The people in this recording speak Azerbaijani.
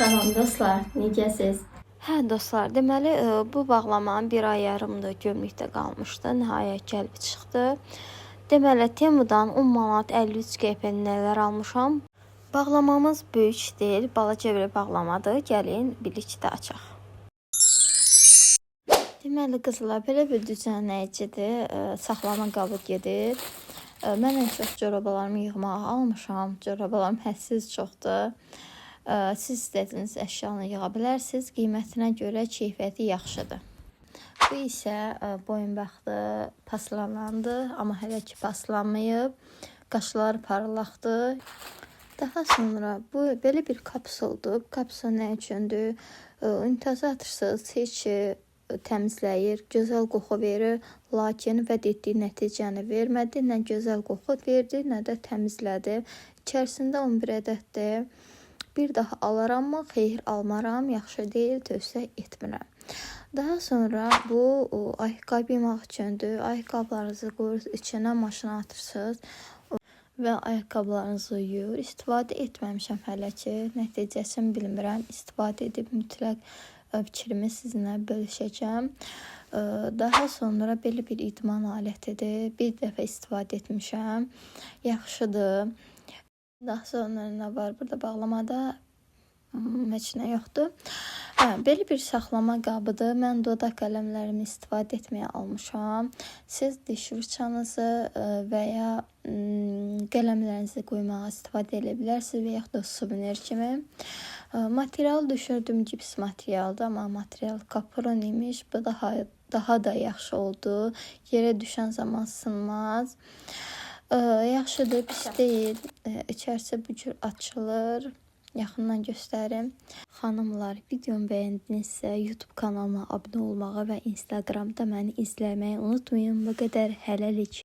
Salam dostlar, necəsiz? Hə dostlar, deməli bu bağlamanın bir ay yarımdır gömlükdə qalmışdı. Nəhayət gəlib çıxdı. Deməli Temudan 10 manat 53 qəpik nələr almışam. Bağlamamız böyük deyil, balaca bir bağlamadır. Gəlin birlikdə açaq. Deməli qızlar, belə bir düzənləyicidir. Saxlama qabı gedir. Mən ən çox corabalarımı yığmağa almışam. Corabalarım hədsiz çoxdur. Siz istədiyiniz əşyanı yığa bilərsiniz. Qiymətinə görə keyfiyyəti yaxşıdır. Bu isə boyunbaxtı paslanandı, amma hələ ki paslanmayıb. Qaşları parlaqdır. Daha sonra bu belə bir kapsuldur. Kapsul nə üçündür? Unitaza atırsınız, heç təmizləyir, gözəl qoxu verir, lakin vəd etdiyi nəticəni vermədi. Nə gözəl qoxu verdi, nə də təmizlədi. İçərisində 11 ədəddir. Bir daha alaram mı? Xeyr, almaram. Yaxşı deyil, tövsiyə etmirəm. Daha sonra bu ayaqqabı yığmaq üçündür. Ayaqqabılarınızı qoyursuz içinə, maşına atırsınız və ayaqqabılarınızı yuyur. İstifadə etməmişəm hələ ki. Nəticəsini bilmirəm. İstifadə edib mütləq fikrimi sizinlə bölüşəcəm. Daha sonra belə bir idman alətidir. Bir dəfə istifadə etmişəm. Yaxşıdır. Daha sonra nə var burada bağlamada? Heç nə yoxdur. Belə bir saxlama qabıdır. Mən dodaq qələmlərimi istifadə etməyə almışam. Siz diş fırçanızı və ya qələmlərinizi qoymağa istifadə edə bilərsiniz və yaxud da suvenir kimi. Material düşürdüm, cips materialdır, amma material kapron imiş. Bu daha da yaxşı oldu. Yerə düşən zaman sınmaz. Yaxşıdır, pis deyil. İçərisi bu cür açılır. Yaxından göstərim. Xanımlar, videomu bəyəndinizsə YouTube kanalıma abunə olmağı və Instagramda məni izləməyi unutmayın. Bu qədər, hələlik.